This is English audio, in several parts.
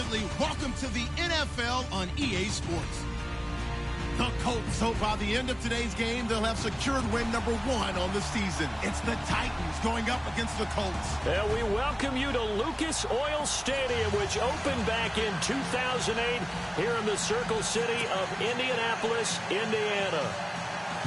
family, welcome to the NFL on EA Sports. The Colts, so by the end of today's game, they'll have secured win number 1 on the season. It's the Titans going up against the Colts. And we welcome you to Lucas Oil Stadium, which opened back in 2008 here in the Circle City of Indianapolis, Indiana.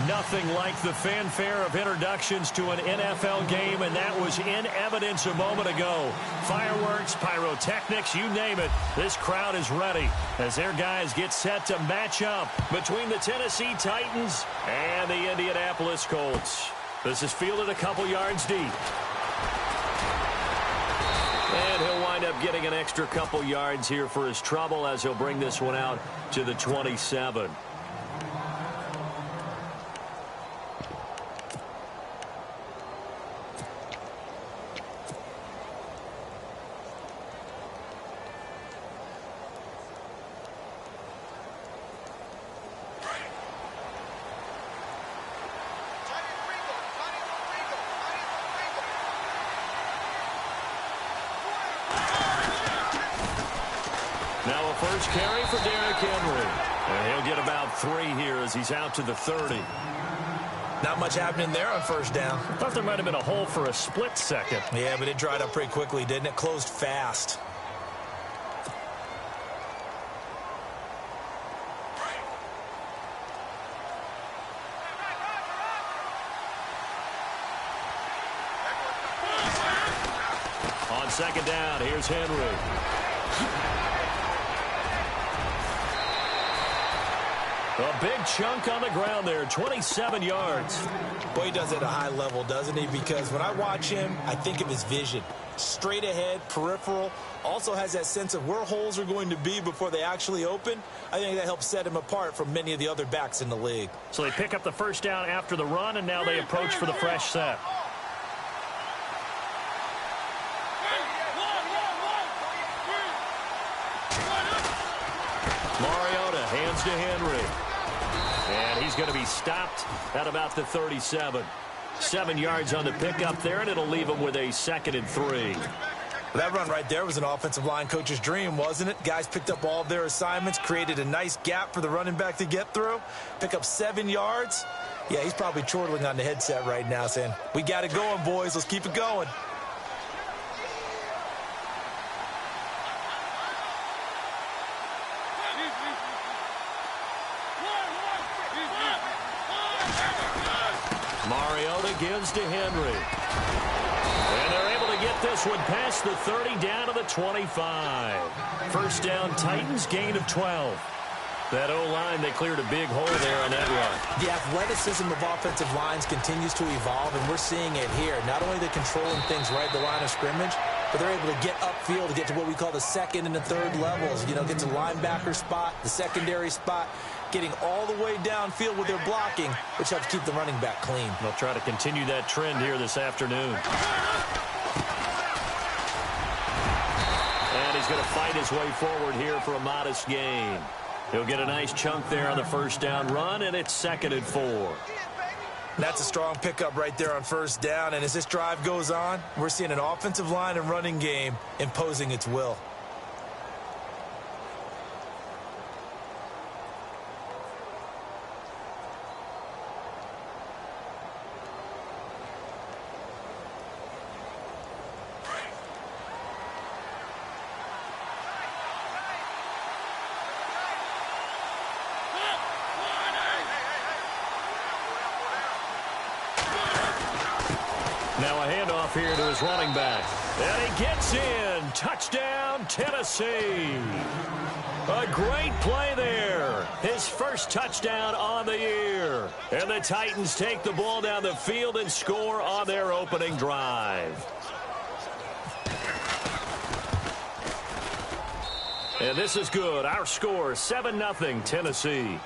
Nothing like the fanfare of introductions to an NFL game, and that was in evidence a moment ago. Fireworks, pyrotechnics, you name it. This crowd is ready as their guys get set to match up between the Tennessee Titans and the Indianapolis Colts. This is fielded a couple yards deep. And he'll wind up getting an extra couple yards here for his trouble as he'll bring this one out to the 27. Now a first carry for Derrick Henry. And he'll get about 3 here as he's out to the 30. Not much happening there on first down. I thought there might have been a hole for a split second. Yeah, but it dried up pretty quickly, didn't it? Closed fast. On second down, here's Henry. A big chunk on the ground there, 27 yards. Boy, he does it at a high level, doesn't he? Because when I watch him, I think of his vision. Straight ahead, peripheral. Also has that sense of where holes are going to be before they actually open. I think that helps set him apart from many of the other backs in the league. So they pick up the first down after the run, and now they approach for the fresh set. Mariota hands to Henry. And he's going to be stopped at about the 37. 7 yards on the pickup there, and it'll leave him with a 2nd and 3. That run right there was an offensive line coach's dream, wasn't it? Guys picked up all of their assignments, created a nice gap for the running back to get through, pick up 7 yards. Yeah, he's probably chortling on the headset right now saying, we got it going, boys. Let's keep it going. Mariota gives to Henry. And they're able to get this one past the 30 down to the 25. First down, Titans, gain of 12. That O-line, they cleared a big hole there on that run. The athleticism of offensive lines continues to evolve, and we're seeing it here. Not only are they controlling things right at the line of scrimmage, but they're able to get upfield to get to what we call the 2nd and the 3rd levels. You know, get to linebacker spot, the secondary spot, getting all the way downfield with their blocking, which helps keep the running back clean. They'll try to continue that trend here this afternoon. And he's going to fight his way forward here for a modest gain. He'll get a nice chunk there on the first down run, and it's 2nd and 4. That's a strong pickup right there on first down, and as this drive goes on, we're seeing an offensive line and running game imposing its will. Now a handoff here to his running back. And he gets in. Touchdown, Tennessee. A great play there. His first touchdown on the year. And the Titans take the ball down the field and score on their opening drive. And this is good. Our score, 7-0 Tennessee.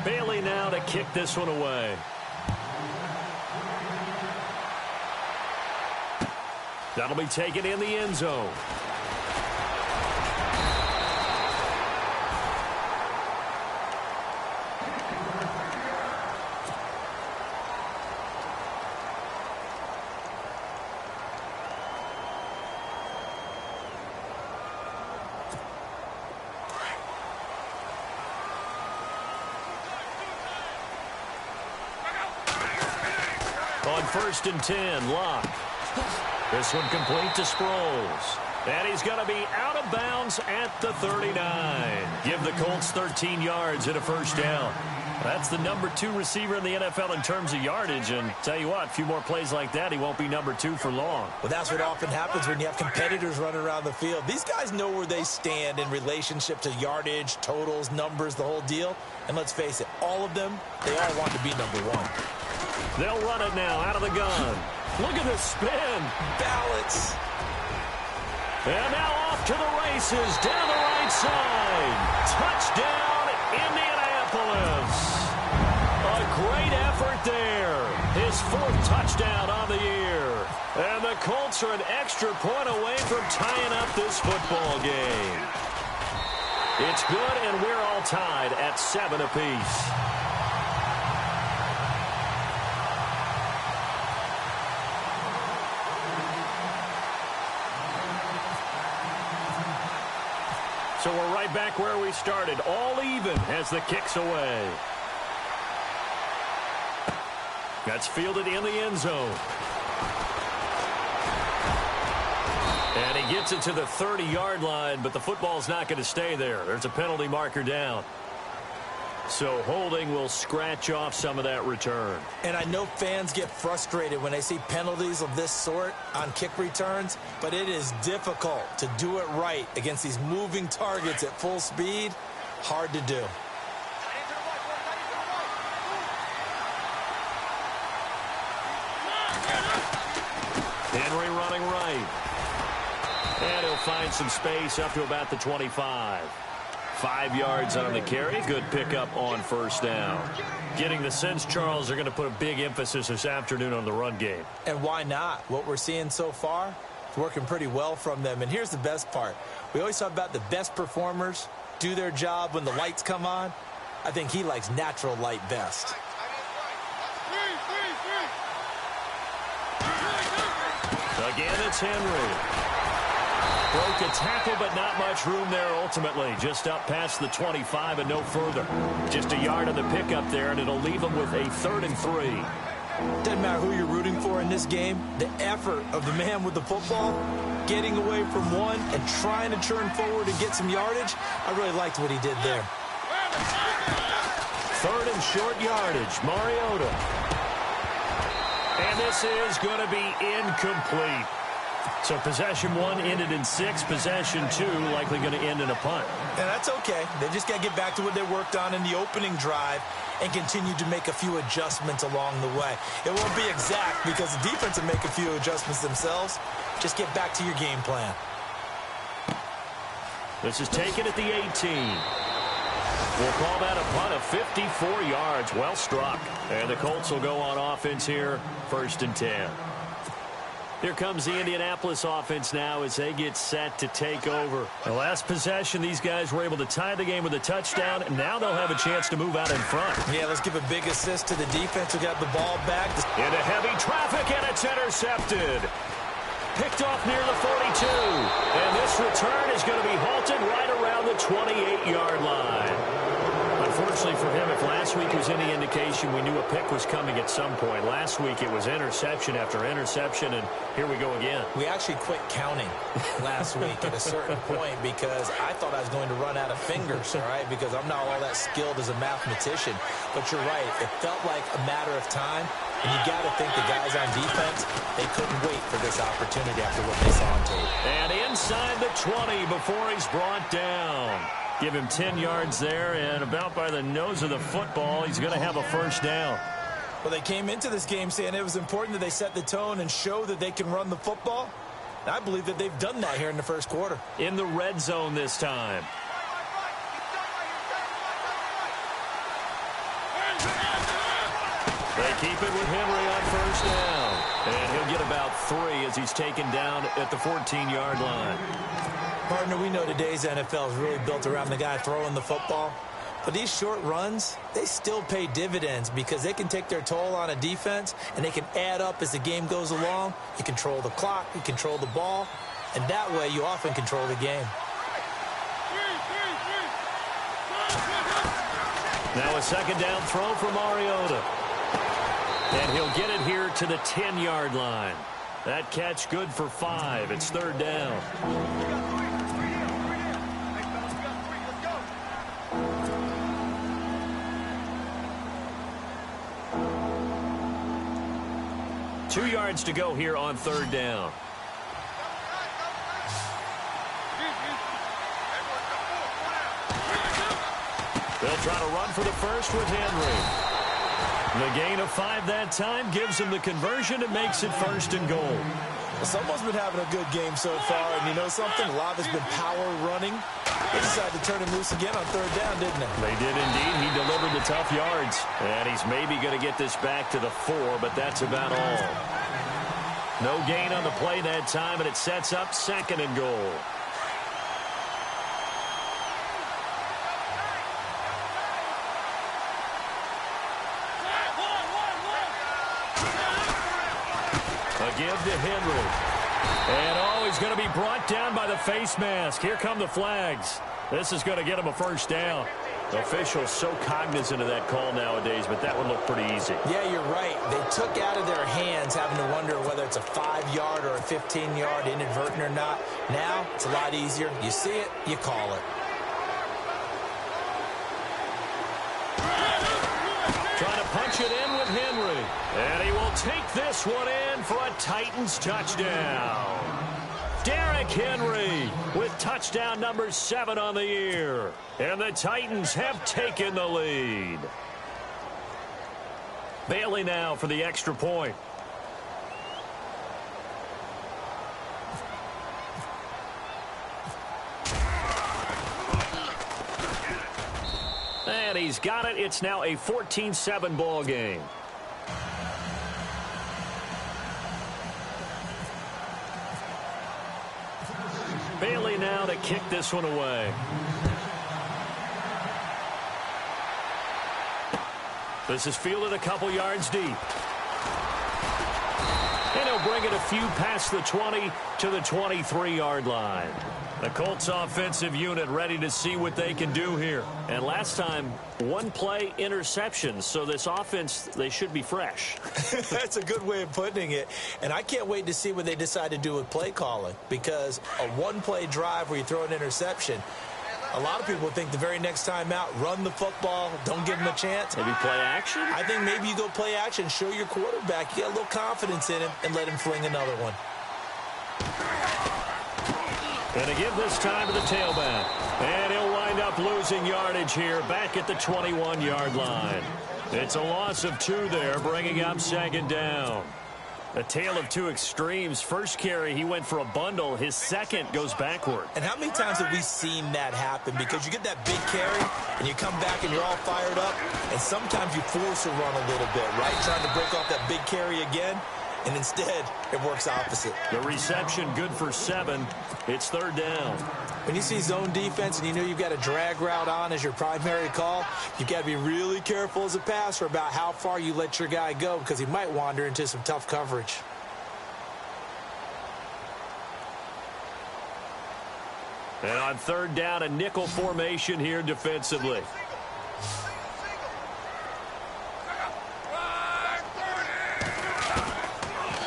Bailey now to kick this one away. That'll be taken in the end zone. On 1st and 10, Locke. This one complete to Sproles. And he's going to be out of bounds at the 39. Give the Colts 13 yards and a first down. That's the number 2 receiver in the NFL in terms of yardage. And tell you what, a few more plays like that, he won't be number 2 for long. Well, that's what often happens when you have competitors running around the field. These guys know where they stand in relationship to yardage, totals, numbers, the whole deal. And let's face it, all of them, they all want to be number 1. They'll run it now out of the gun. Look at the spin. Balance. And now off to the races down the right side. Touchdown, Indianapolis. A great effort there. His 4th touchdown on the year. And the Colts are an extra point away from tying up this football game. It's good, and we're all tied at 7 apiece. So we're right back where we started, all even as the kick's away. That's fielded in the end zone. And he gets it to the 30-yard line, but the football's not going to stay there. There's a penalty marker down. So holding will scratch off some of that return. And I know fans get frustrated when they see penalties of this sort on kick returns, but it is difficult to do it right against these moving targets at full speed. Hard to do. Henry running right. And he'll find some space up to about the 25. 5 yards on the carry. Good pickup on first down. Getting the sense, Charles, are going to put a big emphasis this afternoon on the run game. And why not? What we're seeing so far is working pretty well from them. And here's the best part. We always talk about the best performers do their job when the lights come on. I think he likes natural light best. Again, it's Henry. Broke a tackle, but not much room there ultimately. Just up past the 25 and no further. Just a yard on the pickup there, and it'll leave them with a 3rd and 3. Doesn't matter who you're rooting for in this game. The effort of the man with the football, getting away from one and trying to turn forward and get some yardage, I really liked what he did there. 3rd and short yardage, Mariota. And this is going to be incomplete. So possession 1 ended in 6. Possession 2 likely going to end in a punt. And that's okay. They just got to get back to what they worked on in the opening drive and continue to make a few adjustments along the way. It won't be exact because the defense will make a few adjustments themselves. Just get back to your game plan. This is taken at the 18. We'll call that a punt of 54 yards. Well struck. And the Colts will go on offense here, 1st and 10. Here comes the Indianapolis offense now as they get set to take over. The last possession, these guys were able to tie the game with a touchdown, and now they'll have a chance to move out in front. Yeah, let's give a big assist to the defense who got the ball back. Into heavy traffic, and it's intercepted. Picked off near the 42. And this return is going to be halted right around the 28-yard line. Unfortunately for him, if last week was any indication, we knew a pick was coming at some point. Last week it was interception after interception, and here we go again. We actually quit counting last week at a certain point because I thought I was going to run out of fingers, all right, because I'm not all that skilled as a mathematician. But you're right. It felt like a matter of time, and you got to think the guys on defense, they couldn't wait for this opportunity after what they saw on tape. And inside the 20 before he's brought down. Give him 10 yards there, and about by the nose of the football, he's going to have a first down. Well, they came into this game saying it was important that they set the tone and show that they can run the football. And I believe that they've done that here in the first quarter. In the red zone this time. They keep it with Henry on first down. And he'll get about 3 as he's taken down at the 14-yard line. Partner, we know today's NFL is really built around the guy throwing the football. But these short runs, they still pay dividends because they can take their toll on a defense, and they can add up as the game goes along. You control the clock, you control the ball, and that way you often control the game. Now a second down throw for Mariota. And he'll get it here to the 10-yard line. That catch good for 5. It's third down. Two yards to go here on third down. They'll try to run for the first with Henry. The gain of 5 that time gives him the conversion and makes it first and goal. Well, someone's been having a good game so far, and you know something? A lot has been power running. They decided to turn him loose again on third down, didn't they? They did indeed. He delivered the tough yards. And he's maybe going to get this back to the 4, but that's about all. No gain on the play that time, and it sets up second and goal. A give to Henry. And, he's going to be brought down by the face mask. Here come the flags. This is going to get him a first down. Officials so cognizant of that call nowadays, but that would look pretty easy. Yeah, you're right. They took out of their hands having to wonder whether it's a 5-yard or a 15-yard inadvertent or not. Now, it's a lot easier. You see it, you call it. Trying to punch it in with Henry. And he will take this one in for a Titans touchdown. Derrick Henry with touchdown number 7 on the year. And the Titans have taken the lead. Bailey now for the extra point. And he's got it. It's now a 14-7 ball game. Bailey now to kick this one away. This is fielded a couple yards deep. And he'll bring it a few past the 20 to the 23-yard line. The Colts offensive unit ready to see what they can do here. And last time, 1 play interception. So this offense, they should be fresh. That's a good way of putting it. And I can't wait to see what they decide to do with play calling. Because a 1-play drive where you throw an interception, a lot of people think the very next time out, run the football, don't give them a chance. Maybe play action? I think maybe you go play action, show your quarterback you got a little confidence in him, and let him fling another one. And to give this time to the tailback. And he'll wind up losing yardage here back at the 21-yard line. It's a loss of 2 there, bringing up second down. A tale of 2 extremes. First carry, he went for a bundle. His second goes backward. And how many times have we seen that happen? Because you get that big carry, and you come back and you're all fired up, and sometimes you force a run a little bit, right? Trying to break off that big carry again. And instead, it works opposite. The reception good for 7. It's third down. When you see zone defense and you know you've got a drag route on as your primary call, you've got to be really careful as a passer about how far you let your guy go because he might wander into some tough coverage. And on third down, a nickel formation here defensively.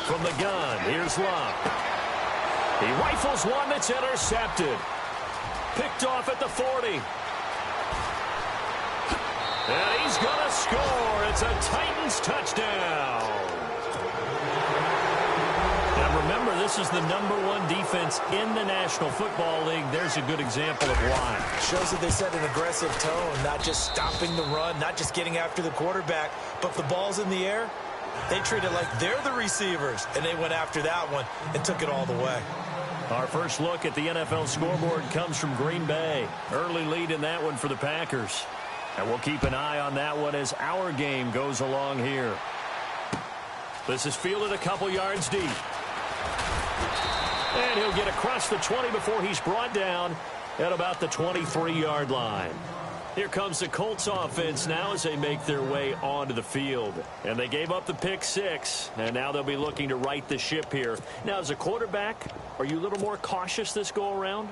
From the gun, here's Love. He rifles one that's intercepted. Picked off at the 40. And he's going to score. It's a Titans touchdown. Now remember, this is the #1 defense in the National Football League. There's a good example of why. Shows that they set an aggressive tone, not just stopping the run, not just getting after the quarterback, but if the ball's in the air, they treat it like they're the receivers, and they went after that one and took it all the way. Our first look at the NFL scoreboard comes from Green Bay. Early lead in that one for the Packers. And we'll keep an eye on that one as our game goes along here. This is fielded a couple yards deep. And he'll get across the 20 before he's brought down at about the 23-yard line. Here comes the Colts offense now as they make their way onto the field. And they gave up the pick 6, and now they'll be looking to right the ship here. Now, as a quarterback, are you a little more cautious this go-around?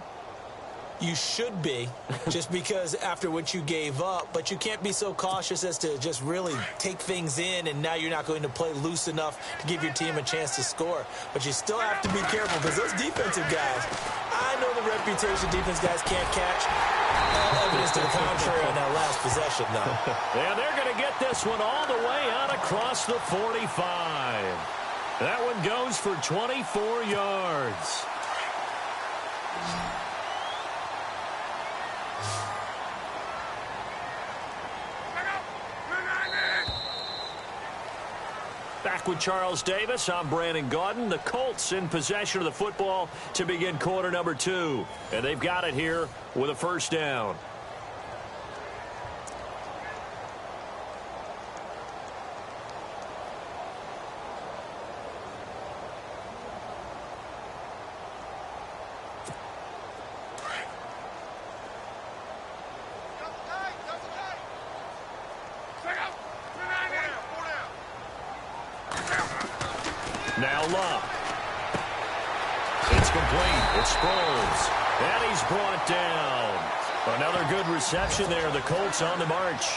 You should be, just because after what you gave up, but you can't be so cautious as to just really take things in, and now you're not going to play loose enough to give your team a chance to score. But you still have to be careful because those defensive guys, I know the reputation defense guys can't catch. Evidence to the contrary on that last possession, though. Yeah, they're going to get this one all the way out across the 45. That one goes for 24 yards. Back with Charles Davis, I'm Brandon Gaudin. The Colts in possession of the football to begin quarter number 2. And they've got it here with a first down. Now Love. It's complete. It's Sproles. And he's brought down. Another good reception there. The Colts on the march.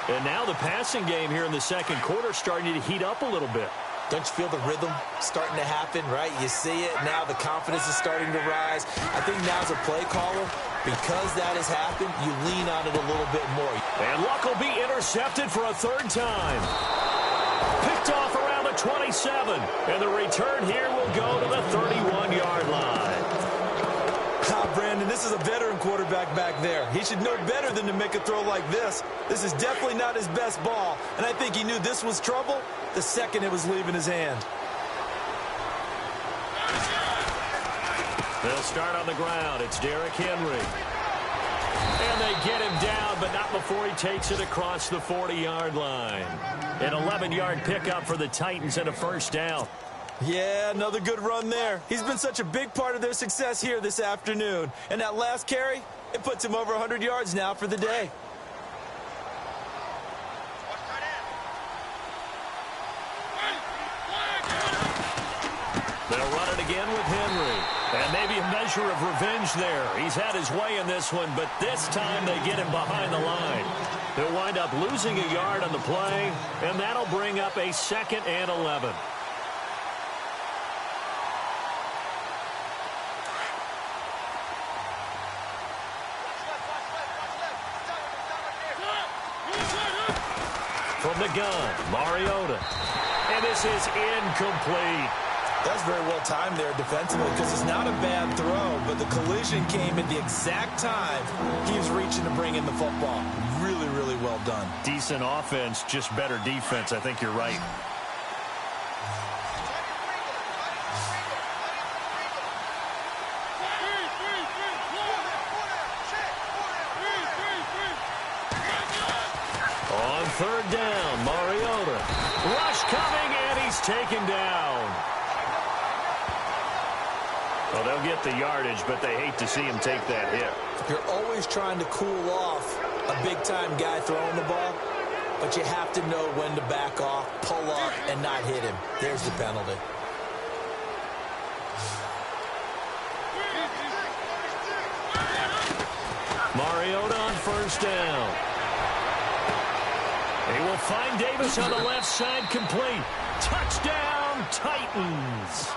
And now the passing game here in the second quarter starting to heat up a little bit. Don't you feel the rhythm starting to happen, right? You see it. Now the confidence is starting to rise. I think now as a play caller, because that has happened, you lean on it a little bit more. And Luck will be intercepted for a third time. Picked off around the 27. And the return here will go to the 31-yard line. Brandon, this is a veteran quarterback back there. He should know better than to make a throw like this. This is definitely not his best ball. And I think he knew this was trouble the second it was leaving his hand. They'll start on the ground. It's Derrick Henry. And they get him down, but not before he takes it across the 40-yard line. An 11-yard pickup for the Titans and a first down. Yeah, another good run there. He's been such a big part of their success here this afternoon. And that last carry, it puts him over 100 yards now for the day. They'll run it again with Henry. And maybe a measure of revenge there. He's had his way in this one, but this time they get him behind the line. They'll wind up losing a yard on the play, and that'll bring up a 2nd and 11. From the gun, Mariota. And this is incomplete. That's very well timed there defensively because it's not a bad throw, but the collision came at the exact time he was reaching to bring in the football. Really, really well done. Decent offense, just better defense. I think you're right. On third down, Mariota. Rush coming, and he's taken down. Well, they'll get the yardage, but they hate to see him take that hit. You're always trying to cool off a big-time guy throwing the ball, but you have to know when to back off, pull up, and not hit him. There's the penalty. Mariota on first down. He will find Davis on the left side, complete. Touchdown, Titans.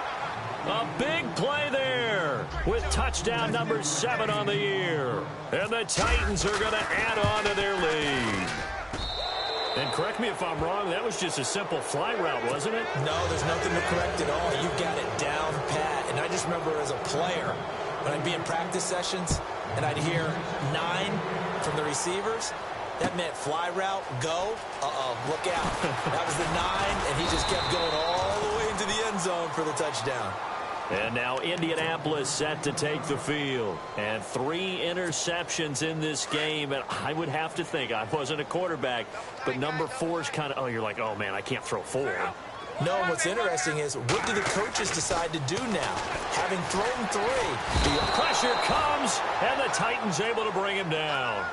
A big play there with touchdown number 7 on the year. And the Titans are going to add on to their lead. And correct me if I'm wrong, that was just a simple fly route, wasn't it? No, there's nothing to correct at all. You got it down pat. And I just remember as a player, when I'd be in practice sessions and I'd hear 9 from the receivers, that meant fly route, go, look out. That was the 9, and he just kept going all the way into the end zone for the touchdown. And now Indianapolis set to take the field. And 3 interceptions in this game. And I would have to think, I wasn't a quarterback, but number 4 is kind of, you're like, oh, man, I can't throw 4. No, what's interesting is what do the coaches decide to do now? Having thrown 3. The pressure comes, and the Titans able to bring him down.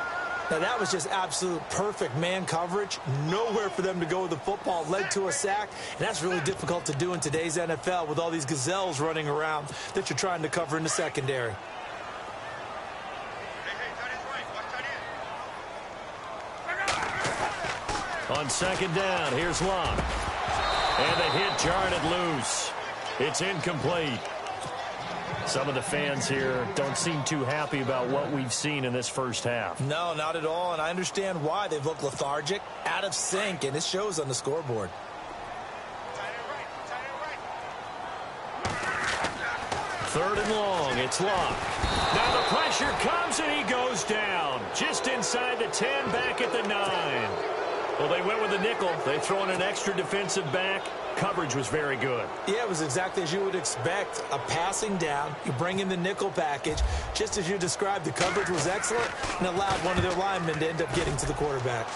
Now, that was just absolute perfect man coverage. Nowhere for them to go with the football. Led to a sack, and that's really difficult to do in today's NFL with all these gazelles running around that you're trying to cover in the secondary. On second down, here's Locke. And the hit jarred it loose. It's incomplete. Some of the fans here don't seem too happy about what we've seen in this first half. No, not at all, and I understand why. They've looked lethargic, out of sync, and it shows on the scoreboard. Third and long, it's Locke. Now the pressure comes, and he goes down. Just inside the 10, back at the 9. Well, they went with the nickel. They throw in an extra defensive back. Coverage was very good. Yeah, it was exactly as you would expect. A passing down. You bring in the nickel package. Just as you described, the coverage was excellent and allowed one of their linemen to end up getting to the quarterback.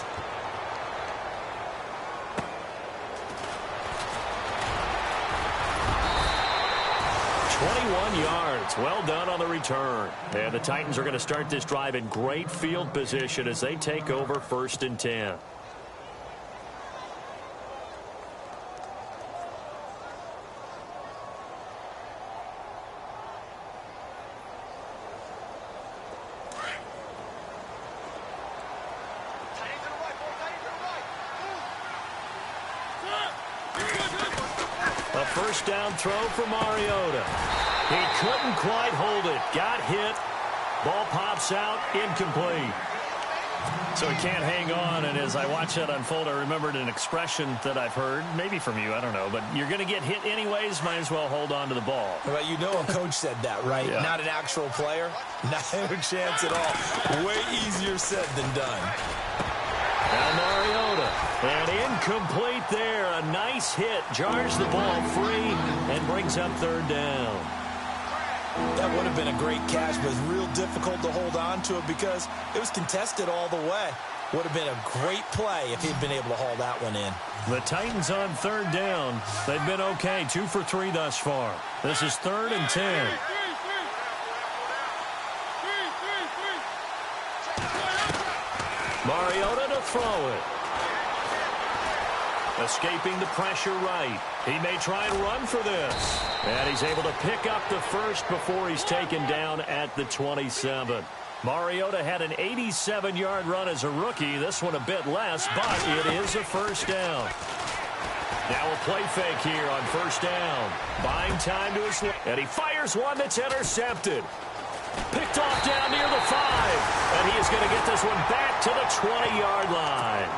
Yards. Well done on the return. And the Titans are going to start this drive in great field position as they take over 1st and 10. A first down throw for Mariota. He couldn't quite hold it. Got hit. Ball pops out. Incomplete. So he can't hang on. And as I watch that unfold, I remembered an expression that I've heard, maybe from you, I don't know. But you're going to get hit anyways. Might as well hold on to the ball. Well, you know a coach said that, right? Yeah. Not an actual player. Not a chance at all. Way easier said than done. Now Mariota. And incomplete there. A nice hit. Jars the ball free and brings up 3rd down. That would have been a great catch, but it's real difficult to hold on to it because it was contested all the way. Would have been a great play if he'd been able to haul that one in. The Titans on 3rd down. They've been okay. 2 for 3 thus far. This is 3rd and 10. Mariota to throw it. Escaping the pressure right. He may try and run for this. And he's able to pick up the first before he's taken down at the 27. Mariota had an 87-yard run as a rookie. This one a bit less, but it is a first down. Now a play fake here on 1st down. Buying time to his left. And he fires one that's intercepted. Picked off down near the 5. And he is going to get this one back to the 20-yard line.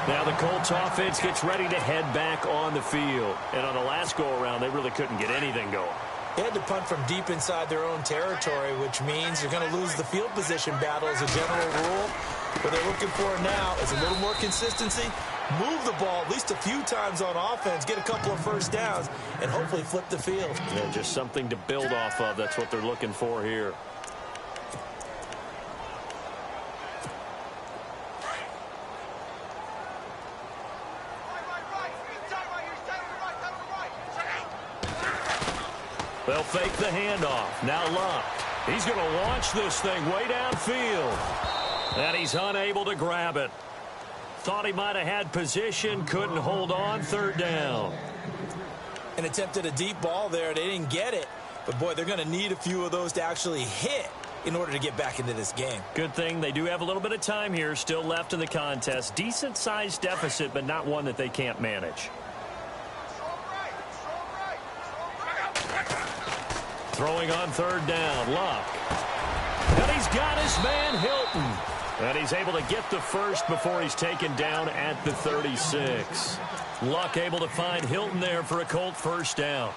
Now the Colts offense gets ready to head back on the field. And on the last go-around, they really couldn't get anything going. They had to punt from deep inside their own territory, which means you're going to lose the field position battle as a general rule. What they're looking for now is a little more consistency, move the ball at least a few times on offense, get a couple of first downs, and hopefully flip the field. Yeah, just something to build off of. That's what they're looking for here. They'll fake the handoff. Now Locke. He's going to launch this thing way downfield. And he's unable to grab it. Thought he might have had position. Couldn't hold on. 3rd down. And attempted a deep ball there. They didn't get it. But, boy, they're going to need a few of those to actually hit in order to get back into this game. Good thing they do have a little bit of time here still left in the contest. Decent-sized deficit, but not one that they can't manage. Throwing on 3rd down, Locke. And he's got his man Hilton. And he's able to get the first before he's taken down at the 36. Luck able to find Hilton there for a Colt first down.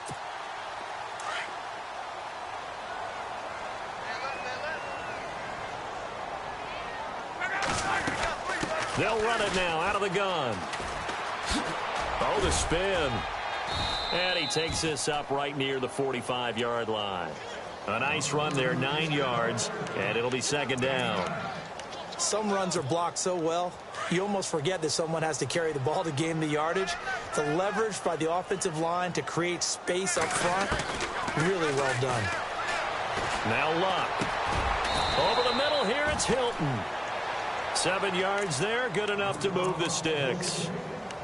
They'll run it now out of the gun. Oh, the spin. And he takes this up right near the 45-yard line. A nice run there, 9 yards, and it'll be 2nd down. Some runs are blocked so well, you almost forget that someone has to carry the ball to gain the yardage. The leverage by the offensive line to create space up front, really well done. Now Luck. Over the middle here, it's Hilton. 7 yards there, good enough to move the sticks.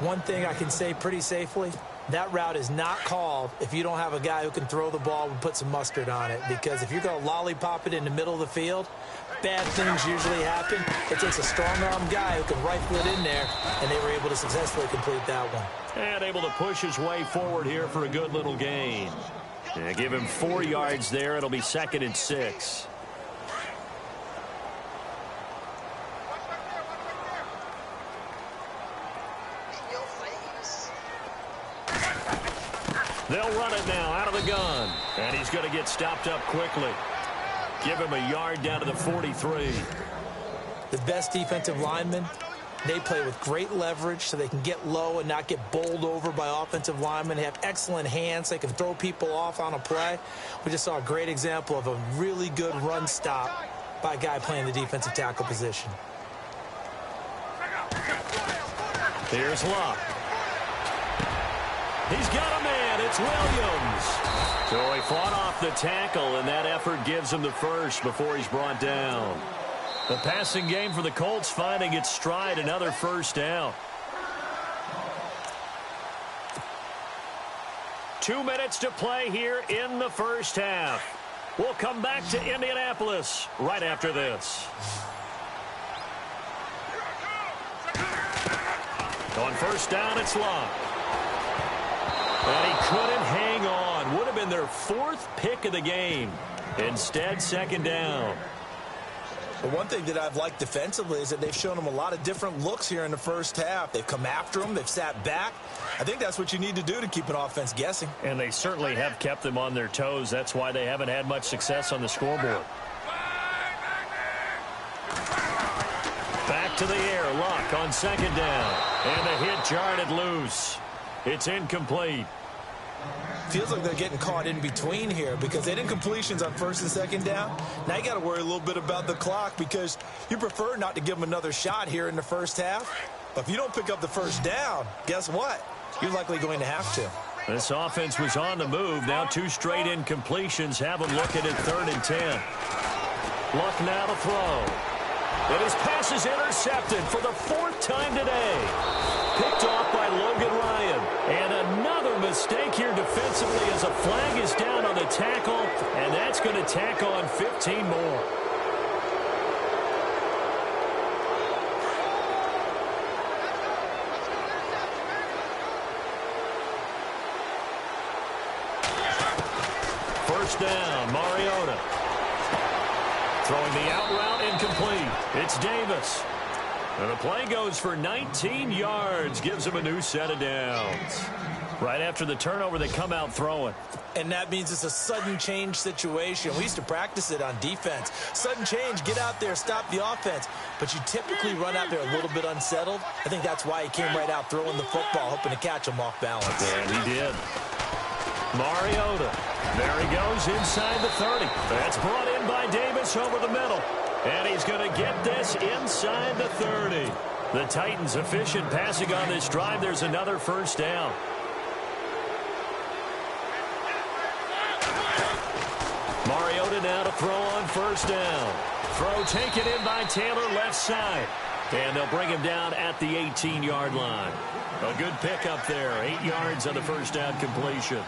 One thing I can say pretty safely, that route is not called if you don't have a guy who can throw the ball and put some mustard on it. Because if you're going to lollipop it in the middle of the field, bad things usually happen. It takes a strong-arm guy who can rifle it in there, and they were able to successfully complete that one. And able to push his way forward here for a good little gain. Yeah, give him 4 yards there. It'll be 2nd and 6. They'll run it now out of the gun. And he's going to get stopped up quickly. Give him a yard down to the 43. The best defensive linemen, they play with great leverage so they can get low and not get bowled over by offensive linemen. They have excellent hands. They can throw people off on a play. We just saw a great example of a really good run stop by a guy playing the defensive tackle position. Here's Luck. He's got a man. It's Williams. So he fought off the tackle, and that effort gives him the first before he's brought down. The passing game for the Colts finding its stride, another first down. 2 minutes to play here in the first half. We'll come back to Indianapolis right after this. On first down, it's Luck. And he couldn't hang on. Would have been their 4th pick of the game. Instead, 2nd down. But one thing that I've liked defensively is that they've shown them a lot of different looks here in the first half. They've come after them. They've sat back. I think that's what you need to do to keep an offense guessing. And they certainly have kept them on their toes. That's why they haven't had much success on the scoreboard. Back to the air. Luck on 2nd down. And the hit jarred loose. It's incomplete. Feels like they're getting caught in between here because they didn't completions on 1st and 2nd down. Now you got to worry a little bit about the clock because you prefer not to give them another shot here in the first half. But if you don't pick up the first down, guess what? You're likely going to have to. This offense was on the move. Now 2 straight incompletions have them looking at 3rd and 10. Luck now to throw. And his pass is intercepted for the 4th time today. Picked off by Logan Ryan. And another mistake here defensively as a flag is down on the tackle. And that's going to tack on 15 more. First down, Mariota. Throwing the out route incomplete. It's Davis. And the play goes for 19 yards. Gives him a new set of downs. Right after the turnover, they come out throwing. And that means it's a sudden change situation. We used to practice it on defense. Sudden change, get out there, stop the offense. But you typically run out there a little bit unsettled. I think that's why he came right out throwing the football, hoping to catch him off balance. And he did. Mariota. There he goes inside the 30. That's brought in by Davis over the middle. And he's going to get this inside the 30. The Titans efficient passing on this drive. There's another first down. Mariota now to throw on first down. Throw taken in by Taylor left side. And they'll bring him down at the 18-yard line. A good pickup there. 8 yards on the first down completion.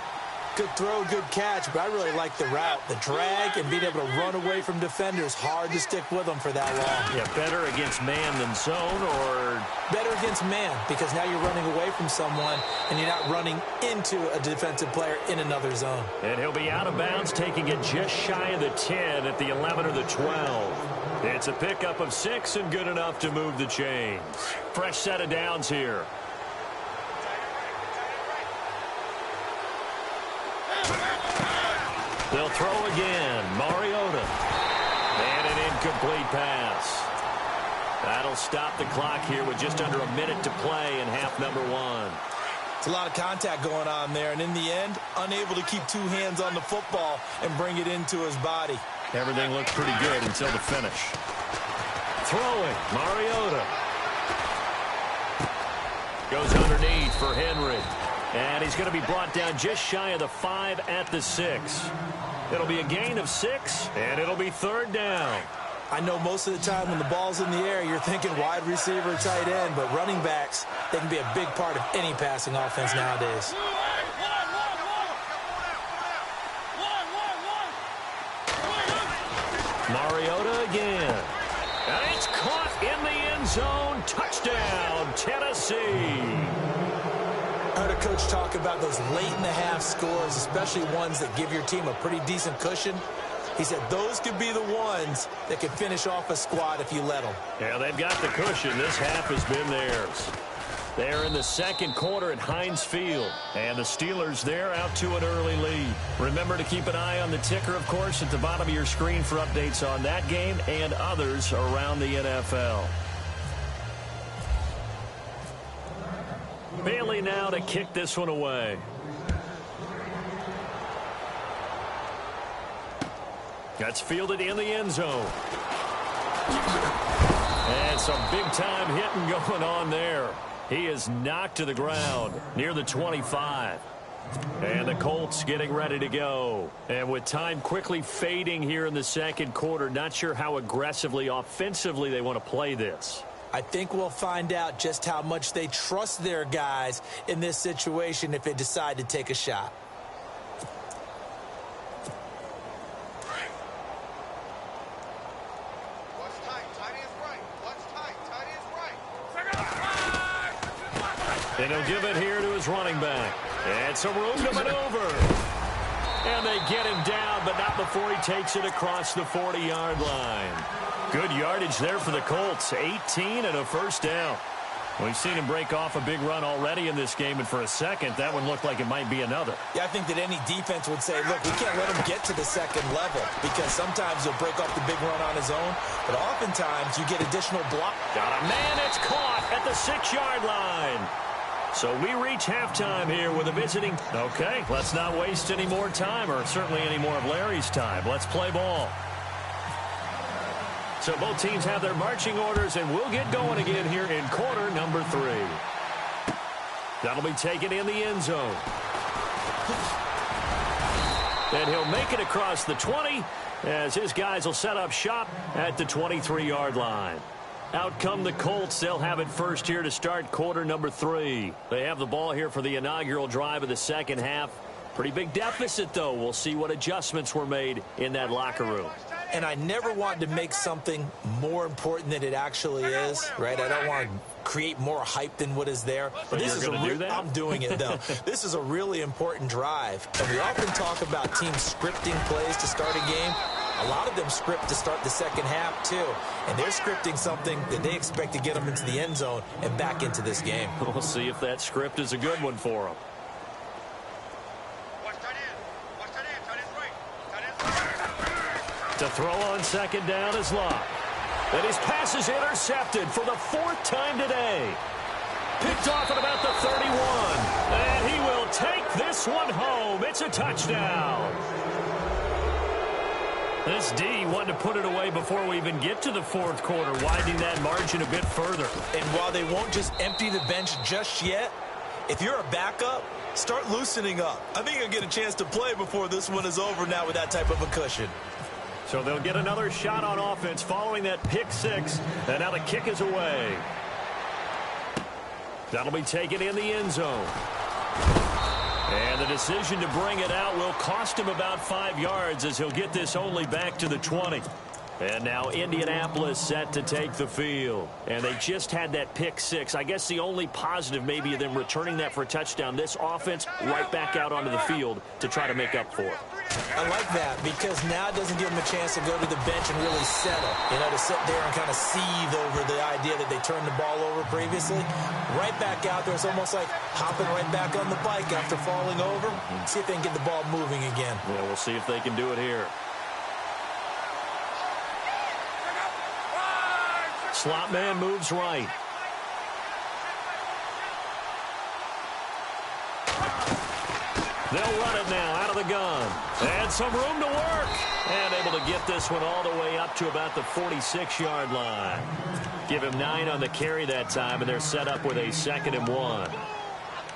Good throw, good catch, but I really like the route. The drag and being able to run away from defenders. Hard to stick with them for that long. Yeah, better against man than zone, or? Better against man, because now you're running away from someone and you're not running into a defensive player in another zone. And he'll be out of bounds, taking it just shy of the 10 at the 11 or the 12. It's a pickup of 6 and good enough to move the chains. Fresh set of downs here. They'll throw again. Mariota. And an incomplete pass. That'll stop the clock here with just under a minute to play in half number 1. It's a lot of contact going on there, and in the end, unable to keep 2 hands on the football and bring it into his body. Everything looked pretty good until the finish. Throwing, Mariota. Goes underneath for Henry. And he's going to be brought down just shy of the 5 at the 6. It'll be a gain of 6, and it'll be 3rd down. I know most of the time when the ball's in the air, you're thinking wide receiver, tight end, but running backs, they can be a big part of any passing offense nowadays. Mariota again. And it's caught in the end zone. Touchdown, Tennessee. I heard a coach talk about those late-in-the-half scores, especially ones that give your team a pretty decent cushion. He said those could be the ones that could finish off a squad if you let them. Yeah, they've got the cushion. This half has been theirs. They're in the second quarter at Heinz Field. And the Steelers, they're out to an early lead. Remember to keep an eye on the ticker, of course, at the bottom of your screen for updates on that game and others around the NFL. Bailey now to kick this one away. That's fielded in the end zone. And some big-time hitting going on there. He is knocked to the ground near the 25. And the Colts getting ready to go. And with time quickly fading here in the second quarter, not sure how aggressively, offensively they want to play this. I think we'll find out just how much they trust their guys in this situation if they decide to take a shot. And he'll give it here to his running back. And some room to maneuver. And they get him down, but not before he takes it across the 40-yard line. Good yardage there for the Colts. 18 and a first down. We've seen him break off a big run already in this game, and for a second, that one looked like it might be another. Yeah, I think that any defense would say, look, we can't let him get to the second level because sometimes he'll break off the big run on his own, but oftentimes you get additional block. Got a man that's caught at the 6-yard line. So we reach halftime here with a visiting. Okay, let's not waste any more time, or certainly any more of Larry's time. Let's play ball. So both teams have their marching orders, and we'll get going again here in quarter number 3. That'll be taken in the end zone. And he'll make it across the 20 as his guys will set up shop at the 23-yard line. Out come the Colts. They'll have it first here to start quarter number 3. They have the ball here for the inaugural drive of the second half. Pretty big deficit, though. We'll see what adjustments were made in that locker room. And I never want to make something more important than it actually is, right? I don't want to create more hype than what is there. But this is I'm doing it, though. This is a really important drive. And we often talk about teams scripting plays to start a game. A lot of them script to start the second half, too. And they're scripting something that they expect to get them into the end zone and back into this game. We'll see if that script is a good one for them. To throw on second down is Locke. And his pass is intercepted for the 4th time today. Picked off at about the 31. And he will take this one home. It's a touchdown. This D wanted to put it away before we even get to the 4th quarter, widening that margin a bit further. And while they won't just empty the bench just yet, if you're a backup, start loosening up. I think you'll get a chance to play before this one is over now with that type of a cushion. So they'll get another shot on offense following that pick 6. And now the kick is away. That'll be taken in the end zone. And the decision to bring it out will cost him about 5 yards as he'll get this only back to the 20. And now Indianapolis set to take the field. And they just had that pick 6. I guess the only positive maybe of them returning that for a touchdown. This offense right back out onto the field to try to make up for it. I like that because now it doesn't give them a chance to go to the bench and really settle. You know, to sit there and kind of seethe over the idea that they turned the ball over previously. Right back out there. It's almost like hopping right back on the bike after falling over. See if they can get the ball moving again. Yeah, we'll see if they can do it here. Slot man moves right. They'll run it now out of the gun. And some room to work. And able to get this one all the way up to about the 46-yard line. Give him 9 on the carry that time, and they're set up with a 2nd and 1.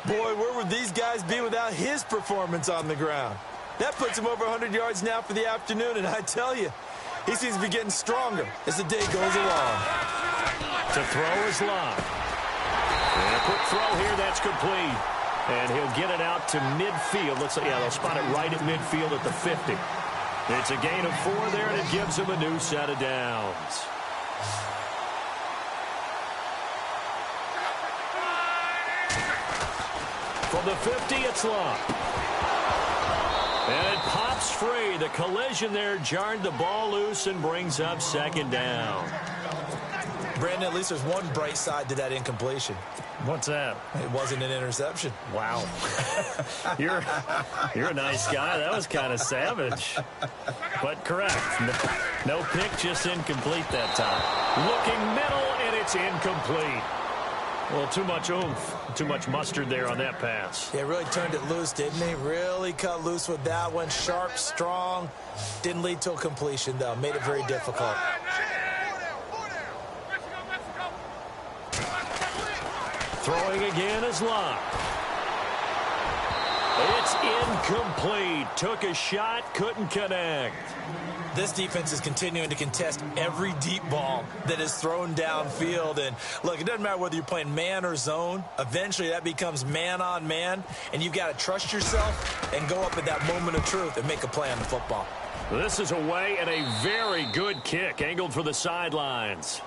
Boy, where would these guys be without his performance on the ground? That puts him over 100 yards now for the afternoon, and I tell you, he seems to be getting stronger as the day goes along. To throw is Locke. And a quick throw here, that's complete. And he'll get it out to midfield. Looks like, yeah, they'll spot it right at midfield at the 50. It's a gain of 4 there, and it gives him a new set of downs. From the 50, it's Locke. And it pops free. The collision there jarred the ball loose and brings up 2nd down. Brandon, at least there's one bright side to that incompletion. What's that? It wasn't an interception. Wow. You're a nice guy. That was kind of savage. But correct. No pick, just incomplete that time. Looking middle, and it's incomplete. Well, too much oomph, too much mustard there on that pass. Yeah, really turned it loose, didn't he? Really cut loose with that one. Sharp, strong. Didn't lead to a completion, though. Made it very difficult. Throwing again is Locke. It's incomplete. Took a shot, couldn't connect. This defense is continuing to contest every deep ball that is thrown downfield. And, look, it doesn't matter whether you're playing man or zone. Eventually, that becomes man-on-man, and you've got to trust yourself and go up at that moment of truth and make a play on the football. This is away and a very good kick, angled for the sidelines.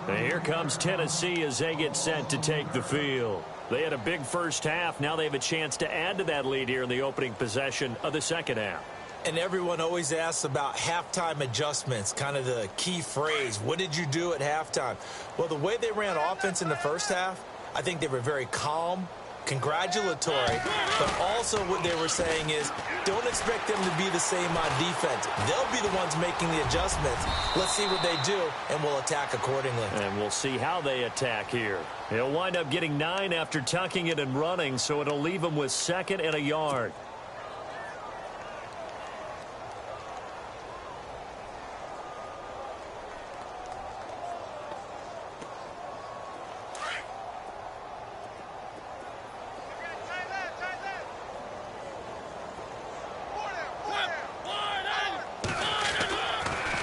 And here comes Tennessee as they get set to take the field. They had a big first half. Now they have a chance to add to that lead here in the opening possession of the second half. And everyone always asks about halftime adjustments, kind of the key phrase. What did you do at halftime? Well, the way they ran offense in the first half, I think they were very calm, congratulatory, but also what they were saying is don't expect them to be the same on defense. They'll be the ones making the adjustments. Let's see what they do, and we'll attack accordingly. And we'll see how they attack here. He'll wind up getting 9 after tucking it and running, so it'll leave him with 2nd and a yard.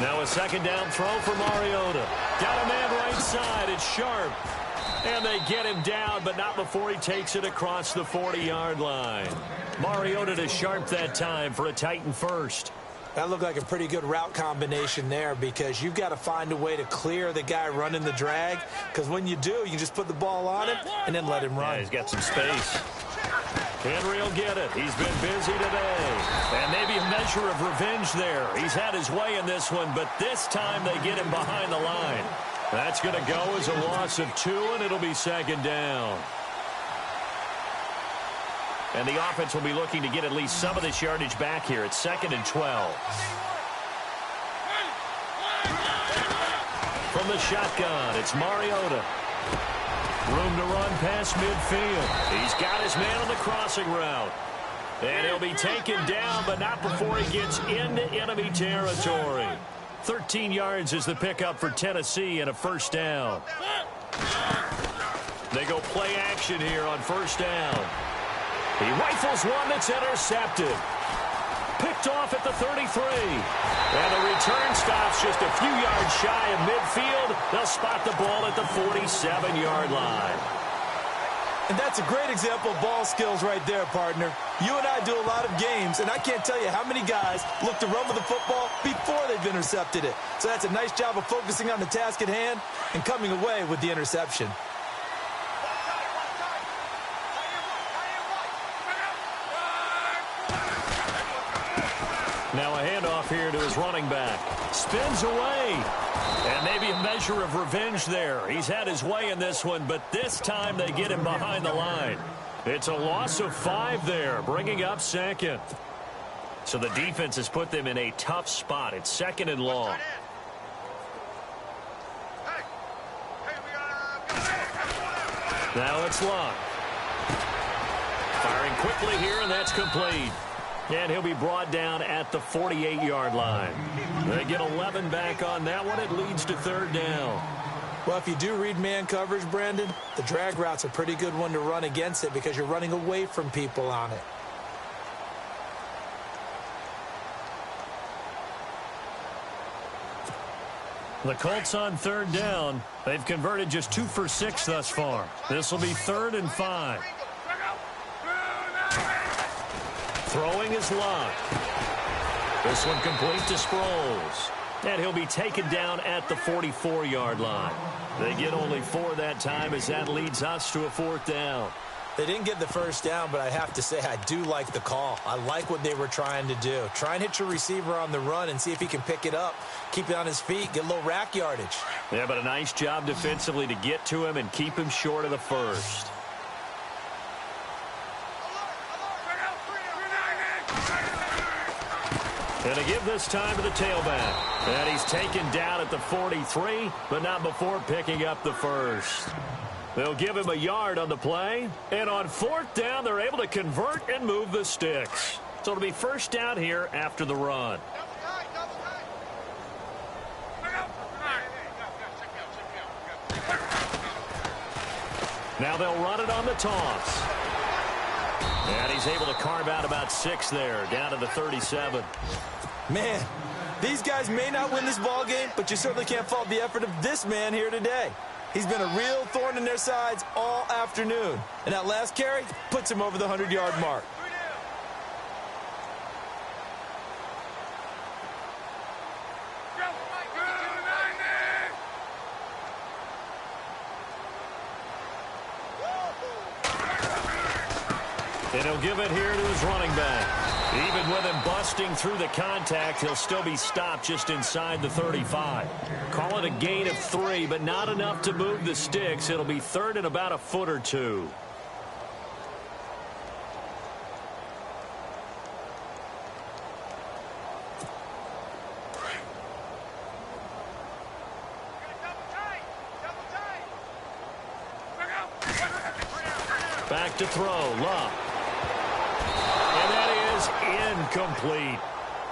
Now a 2nd down throw for Mariota. Got a man right side. It's Sharp. And they get him down, but not before he takes it across the 40-yard line. Mariota to Sharp that time for a Titan first. That looked like a pretty good route combination there because you've got to find a way to clear the guy running the drag, because when you do, you can just put the ball on him and then let him run. Yeah, he's got some space. Henry will get it. He's been busy today. And maybe a measure of revenge there. He's had his way in this one, but this time they get him behind the line. That's going to go as a loss of 2, and it'll be 2nd down. And the offense will be looking to get at least some of this yardage back here. It's 2nd and 12. From the shotgun, it's Mariota. Room to run past midfield. He's got his man on the crossing route. And he'll be taken down, but not before he gets into enemy territory. 13 yards is the pickup for Tennessee and a 1st down. They go play action here on 1st down. He rifles one that's intercepted. Picked off at the 33. And the return stops just a few yards shy of midfield. They'll spot the ball at the 47-yard line. And that's a great example of ball skills right there, partner. You and I do a lot of games, and I can't tell you how many guys look to run with the football before they've intercepted it. So that's a nice job of focusing on the task at hand and coming away with the interception. Now a handoff here to his running back. Spins away. And maybe a measure of revenge there. He's had his way in this one, but this time they get him behind the line. It's a loss of 5 there, bringing up 2nd. So the defense has put them in a tough spot. It's 2nd and long. Now it's Locke. Firing quickly here, and that's complete. And he'll be brought down at the 48-yard line. They get 11 back on that one. It leads to third down. Well, if you do read man coverage, Brandon, the drag route's a pretty good one to run against it because you're running away from people on it. The Colts on third down. They've converted just 2 for 6 thus far. This will be 3rd and 5. Throwing is Locke. This one complete to Sproles. And he'll be taken down at the 44-yard line. They get only 4 that time as that leads us to a 4th down. They didn't get the first down, but I have to say I do like the call. I like what they were trying to do. Try and hit your receiver on the run and see if he can pick it up, keep it on his feet, get a little rack yardage. Yeah, but a nice job defensively to get to him and keep him short of the first. And to give this time to the tailback. And he's taken down at the 43, but not before picking up the first. They'll give him a yard on the play. And on 4th down, they're able to convert and move the sticks. So it'll be first down here after the run. Now they'll run it on the toss. And he's able to carve out about 6 there, down to the 37. Man, these guys may not win this ball game, but you certainly can't fault the effort of this man here today. He's been a real thorn in their sides all afternoon. And that last carry puts him over the 100-yard mark. And he'll give it here to his running back. Even with him busting through the contact, he'll still be stopped just inside the 35. Call it a gain of 3, but not enough to move the sticks. It'll be 3rd and about a foot or 2. Back to throw, Love. And that is incomplete.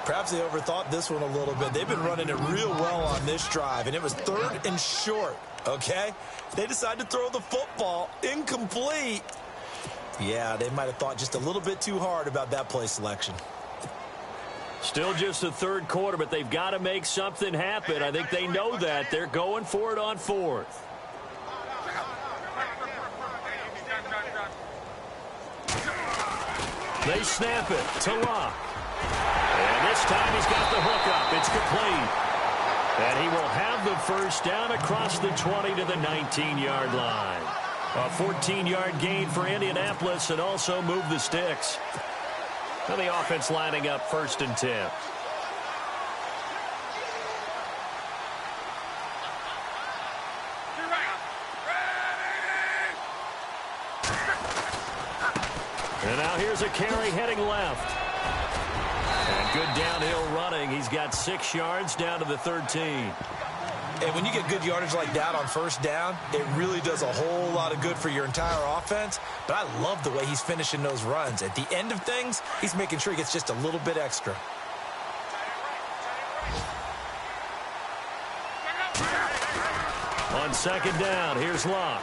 Perhaps they overthought this one a little bit. They've been running it real well on this drive, and it was 3rd and short, okay? They decided to throw the football incomplete. Yeah, they might have thought just a little bit too hard about that play selection. Still just the 3rd quarter, but they've got to make something happen. I think they know that. They're going for it on 4th. They snap it to Locke. And this time he's got the hook up. It's complete. And he will have the first down across the 20 to the 19-yard line. A 14-yard gain for Indianapolis and also move the sticks. And the offense lining up 1st and 10. And now here's a carry heading left. And good downhill running. He's got 6 yards down to the 13. And when you get good yardage like that on 1st down, it really does a whole lot of good for your entire offense. But I love the way he's finishing those runs. At the end of things, he's making sure he gets just a little bit extra. On 2nd down, here's Locke.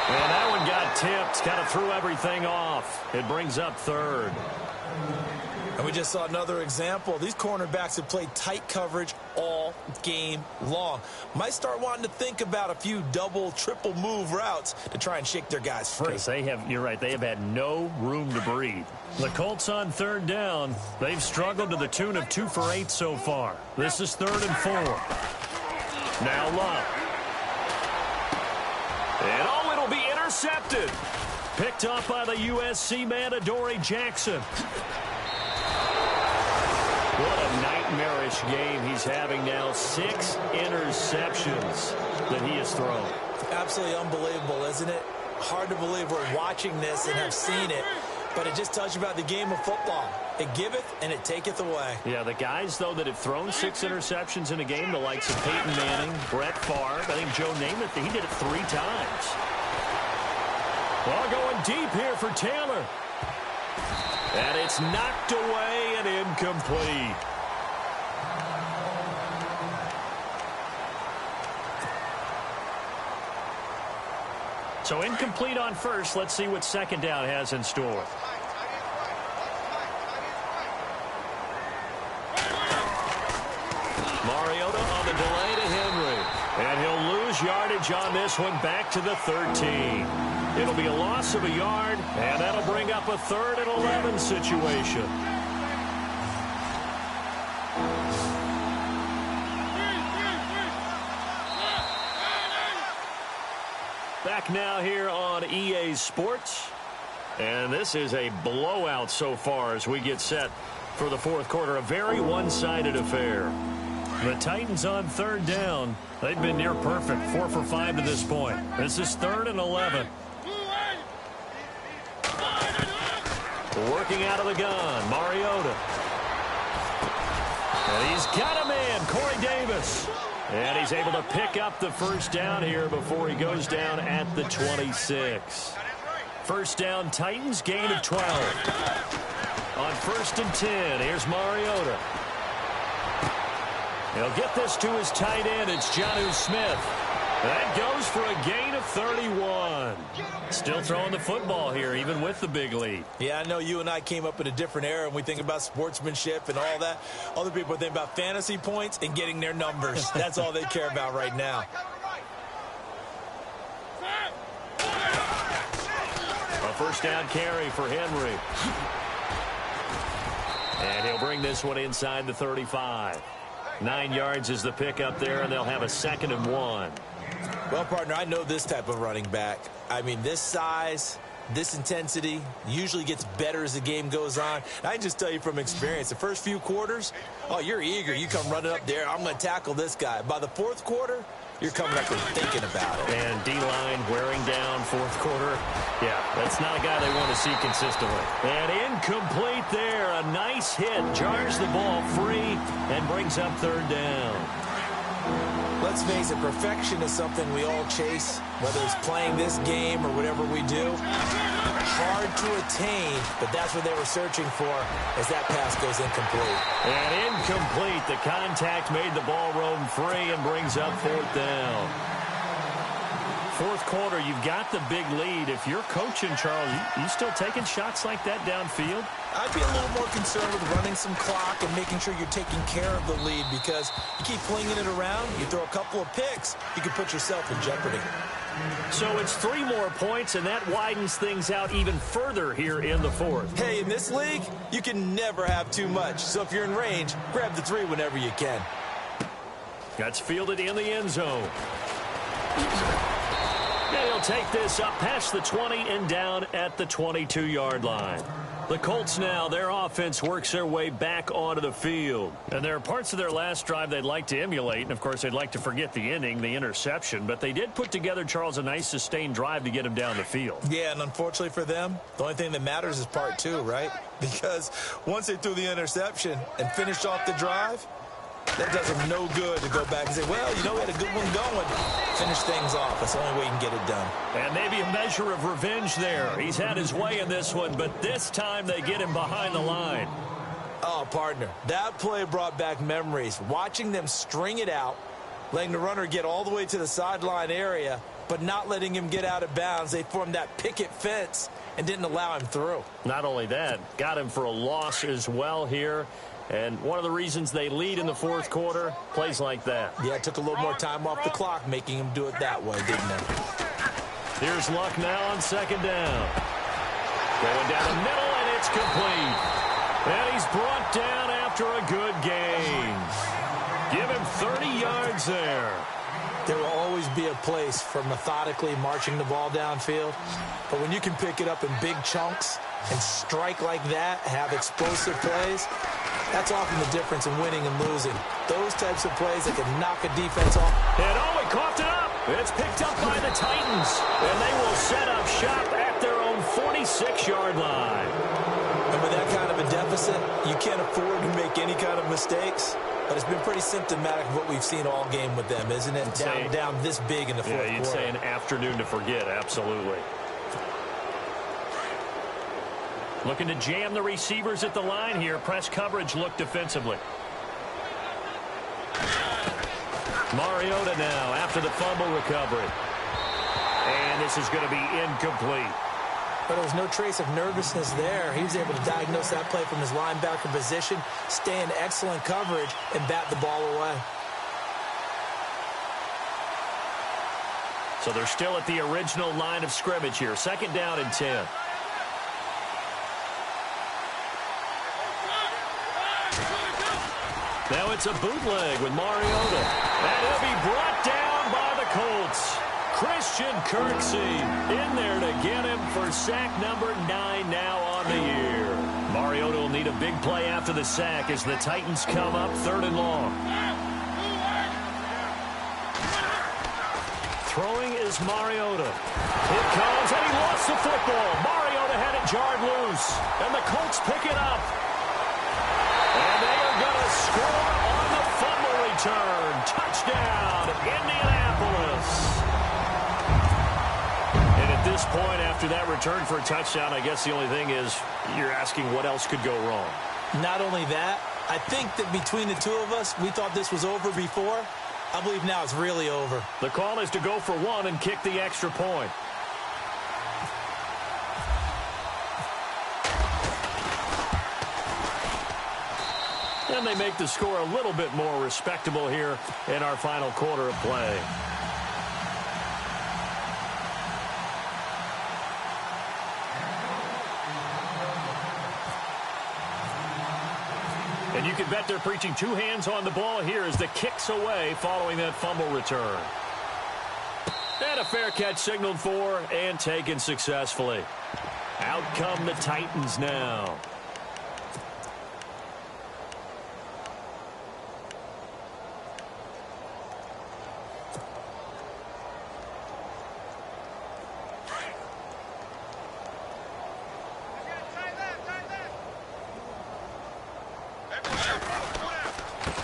And that one got tipped, kind of threw everything off. It brings up 3rd. And we just saw another example. These cornerbacks have played tight coverage all game long. Might start wanting to think about a few double, triple move routes to try and shake their guys free. Because they have, you're right, they have had no room to breathe. The Colts on 3rd down. They've struggled to the tune of 2 for 8 so far. This is 3rd and 4. Now Love. And oh, it'll be intercepted. Picked up by the USC man, Adoree Jackson. What a nightmarish game he's having now. 6 interceptions that he has thrown. Absolutely unbelievable, isn't it? Hard to believe we're watching this and have seen it, but it just tells you about the game of football. It giveth and it taketh away. Yeah, the guys, though, that have thrown 6 interceptions in a game, the likes of Peyton Manning, Brett Favre, I think Joe Namath, he did it 3 times. Well, going deep here for Taylor. And it's knocked away and incomplete. So incomplete on first. Let's see what second down has in store. Mariota on the delay to Henry. And he'll lose yardage on this one back to the 13. It'll be a loss of a yard, and that'll bring up a 3rd and 11 situation. Back now here on EA Sports. And this is a blowout so far as we get set for the 4th quarter. A very one-sided affair. The Titans on 3rd down. They've been near perfect, 4 for 5 to this point. This is 3rd and 11. Working out of the gun, Mariota. And he's got a man, Corey Davis. And he's able to pick up the first down here before he goes down at the 26. First down, Titans, gain of 12. On 1st and 10, here's Mariota. He'll get this to his tight end. It's Jonnu Smith. That goes for a gain of 31. Still throwing the football here, even with the big lead. Yeah, I know you and I came up in a different era, and we think about sportsmanship and all that. Other people think about fantasy points and getting their numbers. That's all they care about right now. A first down carry for Henry. And he'll bring this one inside the 35. 9 yards is the pickup there, and they'll have a 2nd and 1. Well, partner, I know this type of running back. I mean, this size, this intensity usually gets better as the game goes on. And I can just tell you from experience, the first few quarters, oh, you're eager. You come running up there. I'm going to tackle this guy. By the 4th quarter, you're coming up and thinking about it. And D-line wearing down 4th quarter. Yeah, that's not a guy they want to see consistently. And incomplete there. A nice hit. Jars the ball free and brings up 3rd down. Let's face it, perfection is something we all chase, whether it's playing this game or whatever we do. Hard to attain, but that's what they were searching for as that pass goes incomplete. And incomplete. The contact made the ball roam free and brings up 4th down. 4th quarter, you've got the big lead. If you're coaching, Charles, you still taking shots like that downfield? I'd be a little more concerned with running some clock and making sure you're taking care of the lead, because you keep flinging it around, you throw a couple of picks, you can put yourself in jeopardy. So it's 3 more points, and that widens things out even further here in the 4th. Hey, in this league, you can never have too much. So if you're in range, grab the 3 whenever you can. That's fielded in the end zone. And he'll take this up past the 20 and down at the 22-yard line. The Colts now, their offense works their way back onto the field. And there are parts of their last drive they'd like to emulate. And, of course, they'd like to forget the inning, the interception. But they did put together, Charles, a nice sustained drive to get him down the field. Yeah, and unfortunately for them, the only thing that matters is part 2, right? Because once they threw the interception and finished off the drive, that does them no good to go back and say, well, you know, we had a good one going. Finish things off. That's the only way you can get it done. And maybe a measure of revenge there. He's had his way in this one, but this time they get him behind the line. Oh, partner, that play brought back memories. Watching them string it out, letting the runner get all the way to the sideline area, but not letting him get out of bounds. They formed that picket fence and didn't allow him through. Not only that, got him for a loss as well here. And one of the reasons they lead in the 4th quarter, plays like that. Yeah, it took a little more time off the clock, making him do it that way, didn't it? Here's Luck now on 2nd down. Going down the middle, and it's complete. And he's brought down after a good gain. Give him 30 yards there. There will always be a place for methodically marching the ball downfield. But when you can pick it up in big chunks and strike like that, have explosive plays, that's often the difference in winning and losing. Those types of plays that can knock a defense off. And oh, he coughed it up. It's picked up by the Titans. And they will set up shop at their own 46-yard line. And with that kind of a deficit, you can't afford to make any kind of mistakes. But it's been pretty symptomatic of what we've seen all game with them, isn't it? Down this big in the 4th quarter. Yeah, you'd say an afternoon to forget, absolutely. Looking to jam the receivers at the line here. Press coverage look defensively. Mariota now after the fumble recovery. And this is going to be incomplete. But there was no trace of nervousness there. He was able to diagnose that play from his linebacker position, stay in excellent coverage, and bat the ball away. So they're still at the original line of scrimmage here. 2nd down and 10. Now it's a bootleg with Mariota. And he'll be brought down by the Colts. Christian Kirksey in there to get him for sack number 9 now on the year. Mariota will need a big play after the sack as the Titans come up 3rd and long. Throwing is Mariota. It comes, and he lost the football. Mariota had it jarred loose, and the Colts pick it up. And they are going to score on the fumble return. Touchdown, Indianapolis. And at this point, after that return for a touchdown, I guess the only thing is you're asking what else could go wrong. Not only that, I think that between the two of us, we thought this was over before. I believe now it's really over. The call is to go for 1 and kick the extra point. And they make the score a little bit more respectable here in our final quarter of play. And you can bet they're preaching 2 hands on the ball here as the kick's away following that fumble return. And a fair catch signaled for and taken successfully. Out come the Titans now.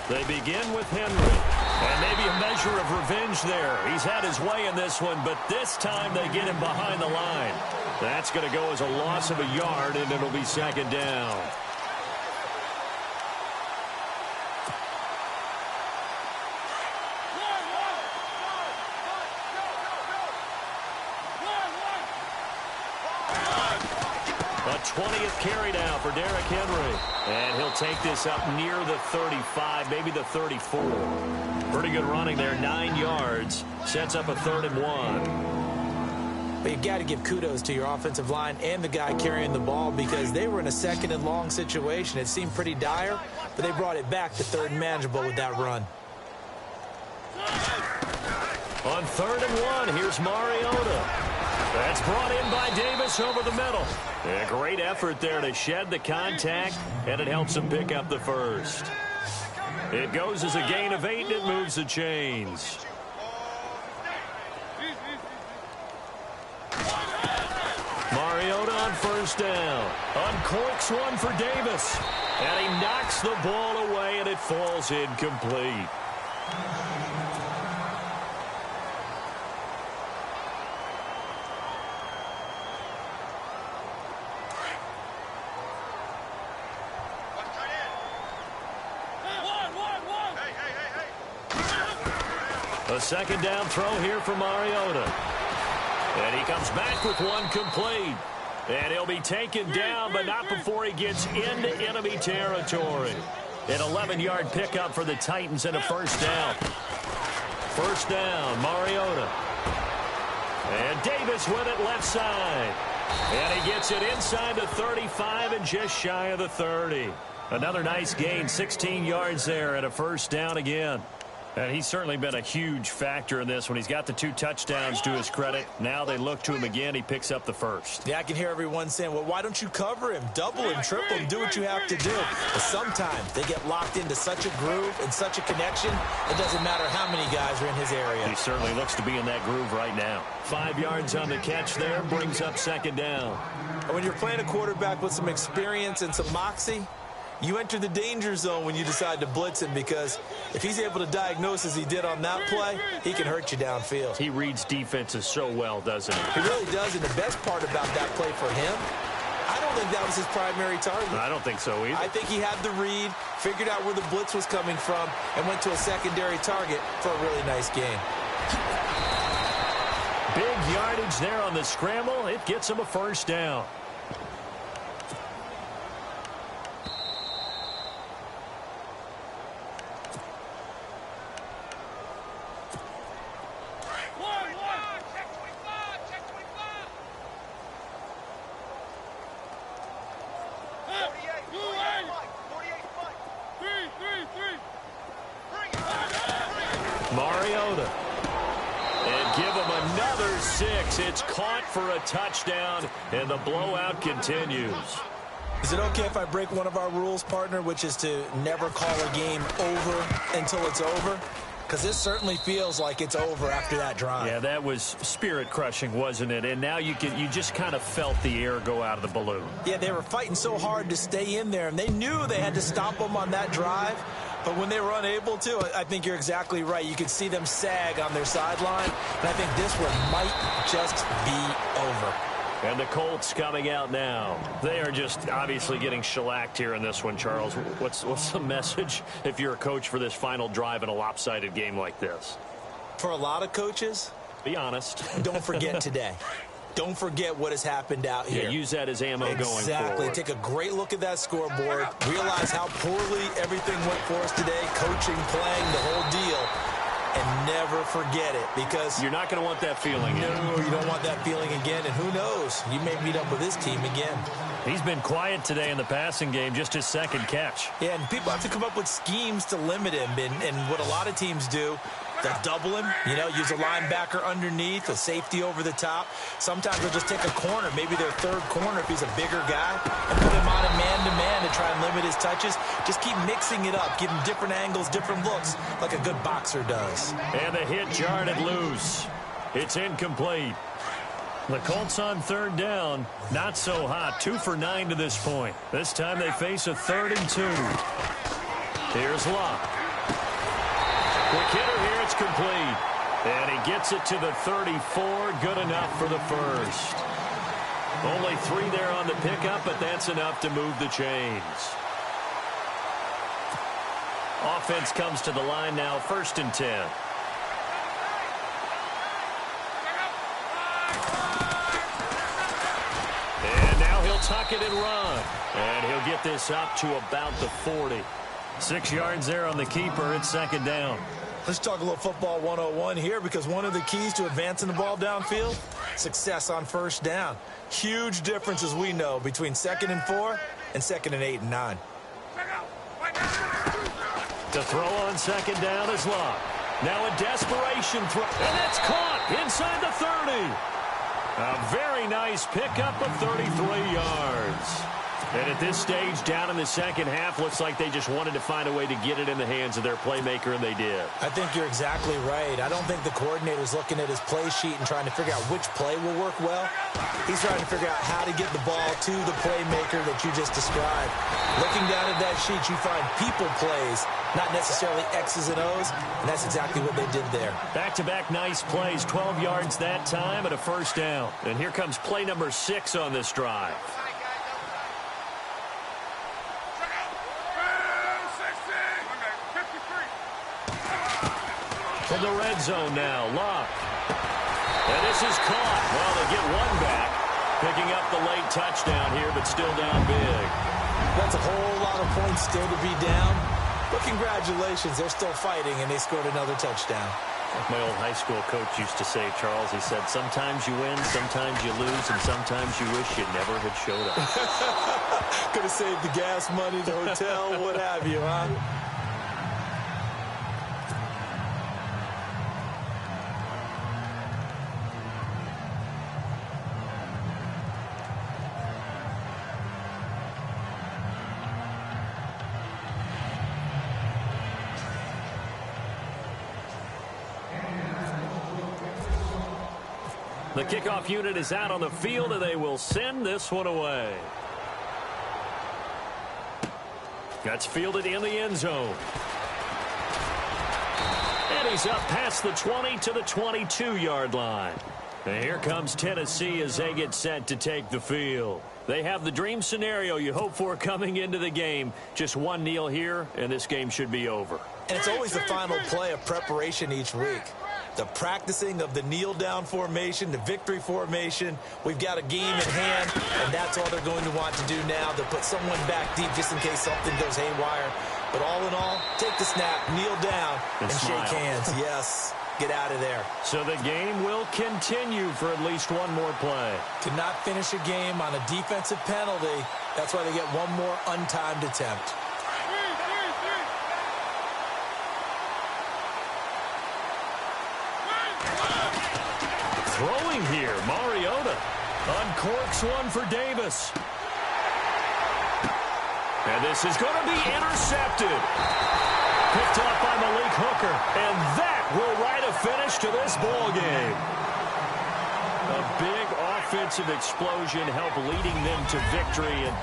They begin with Henry. And maybe a measure of revenge there. He's had his way in this one, but this time they get him behind the line. That's going to go as a loss of a yard, and it'll be 2nd down. A 20th carry now for Derrick Henry. And he'll take this up near the 35, maybe the 34. Pretty good running there, 9 yards. Sets up a 3rd and 1. But you've got to give kudos to your offensive line and the guy carrying the ball because they were in a 2nd and long situation. It seemed pretty dire, but they brought it back to 3rd and manageable with that run. On 3rd and 1, here's Mariota. That's brought in by Davis over the middle. A great effort there to shed the contact, and it helps him pick up the first. It goes as a gain of 8, and it moves the chains. Mariota on 1st down. Uncorks one for Davis. And he knocks the ball away, and it falls incomplete. A 2nd down throw here for Mariota. And he comes back with one complete. And he'll be taken down, but not before he gets into enemy territory. An 11-yard pickup for the Titans and a 1st down. 1st down, Mariota. And Davis with it left side. And he gets it inside the 35 and just shy of the 30. Another nice gain, 16 yards there and a 1st down again. And he's certainly been a huge factor in this when he's got the 2 touchdowns to his credit. Now they look to him again. He picks up the 1st. Yeah, I can hear everyone saying, well, why don't you cover him? Double him, triple him, do what you have to do. But sometimes they get locked into such a groove and such a connection, it doesn't matter how many guys are in his area. He certainly looks to be in that groove right now. 5 yards on the catch there, brings up 2nd down. When you're playing a quarterback with some experience and some moxie, you enter the danger zone when you decide to blitz him because if he's able to diagnose as he did on that play, he can hurt you downfield. He reads defenses so well, doesn't he? He really does, and the best part about that play for him I don't think that was his primary target. I don't think so either. I think he had the read, figured out where the blitz was coming from, and went to a secondary target for a really nice game. Big yardage there on the scramble. It gets him a first down. Mariota. And give him another 6. It's caught for a touchdown, and the blowout continues. Is it okay if I break one of our rules, partner, which is to never call a game over until it's over? Because this certainly feels like it's over after that drive. Yeah, that was spirit-crushing, wasn't it? And now you just kind of felt the air go out of the balloon. Yeah, they were fighting so hard to stay in there, and they knew they had to stop them on that drive. But when they were unable to, I think you're exactly right. You could see them sag on their sideline, and I think this one might just be over. And the Colts coming out now. They are just obviously getting shellacked here in this one, Charles. What's the message if you're a coach for this final drive in a lopsided game like this? For a lot of coaches, be honest. Don't forget today. Don't forget what has happened out here. Yeah, use that as ammo going forward. Exactly. Take a great look at that scoreboard. Realize how poorly everything went for us today. Coaching, playing, the whole deal. And never forget it, because you're not going to want that feeling again. No, you don't want that feeling again. And who knows? You may meet up with this team again. He's been quiet today in the passing game, just his second catch. Yeah, and people have to come up with schemes to limit him. And what a lot of teams do, they'll double him, use a linebacker underneath, a safety over the top. Sometimes they'll just take a corner, maybe their third corner if he's a bigger guy, and put him on a man-to-man to try and limit his touches. Just keep mixing it up, give him different angles, different looks, like a good boxer does. And the hit jarred loose. It's incomplete. The Colts on third down, not so hot. 2 for 9 to this point. This time they face a 3rd and 2. Here's Locke. Quick hitter here, it's complete. And he gets it to the 34, good enough for the first. Only 3 there on the pickup, but that's enough to move the chains. Offense comes to the line now, 1st and 10. And now he'll tuck it and run. And he'll get this up to about the 40. 6 yards there on the keeper. It's 2nd down. Let's talk a little football 101 here, because one of the keys to advancing the ball downfield, success on 1st down. Huge difference, as we know, between 2nd and 4 and 2nd and 8 and 9. To throw on 2nd down is Locke. Now a desperation throw. And that's caught inside the 30. A very nice pickup of 33 yards. And at this stage, down in the second half, looks like they just wanted to find a way to get it in the hands of their playmaker, and they did. I think you're exactly right. I don't think the coordinator's looking at his play sheet and trying to figure out which play will work well. He's trying to figure out how to get the ball to the playmaker that you just described. Looking down at that sheet, you find people plays, not necessarily X's and O's, and that's exactly what they did there. Back-to-back nice plays, 12 yards that time, and a 1st down. And here comes play number 6 on this drive. From the red zone now, Locke. And this is caught. Well, they get one back, picking up the late touchdown here, but still down big. That's a whole lot of points still to be down. But congratulations, they're still fighting, and they scored another touchdown. Like my old high school coach used to say, Charles, he said, sometimes you win, sometimes you lose, and sometimes you wish you never had showed up. Could have saved the gas money, the hotel, what have you, huh? The kickoff unit is out on the field, and they will send this one away. That's fielded in the end zone. And he's up past the 20 to the 22-yard line. And here comes Tennessee as they get set to take the field. They have the dream scenario you hope for coming into the game. Just one kneel here, and this game should be over. And it's always the final play of preparation each week. The practicing of the kneel-down formation, the victory formation. We've got a game in hand, and that's all they're going to want to do now. They'll put someone back deep just in case something goes haywire. But all in all, take the snap, kneel down, and shake hands. Yes, get out of there. So the game will continue for at least one more play. Cannot finish a game on a defensive penalty. That's why they get one more untimed attempt. Throwing here, Mariota uncorks one for Davis. And this is going to be intercepted. Picked up by Malik Hooker. And that will write a finish to this ball game. A big offensive explosion helped leading them to victory. And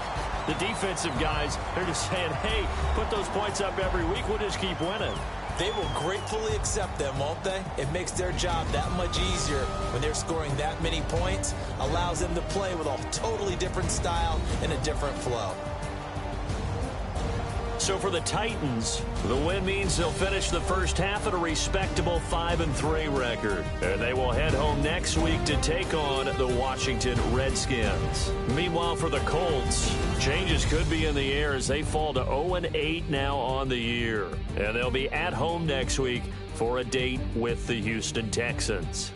the defensive guys, they're just saying, hey, put those points up every week. We'll just keep winning. They will gratefully accept them, won't they? It makes their job that much easier when they're scoring that many points. Allows them to play with a totally different style and a different flow. So for the Titans, the win means they'll finish the first half at a respectable 5-3 record. And they will head home next week to take on the Washington Redskins. Meanwhile, for the Colts, changes could be in the air as they fall to 0-8 now on the year. And they'll be at home next week for a date with the Houston Texans.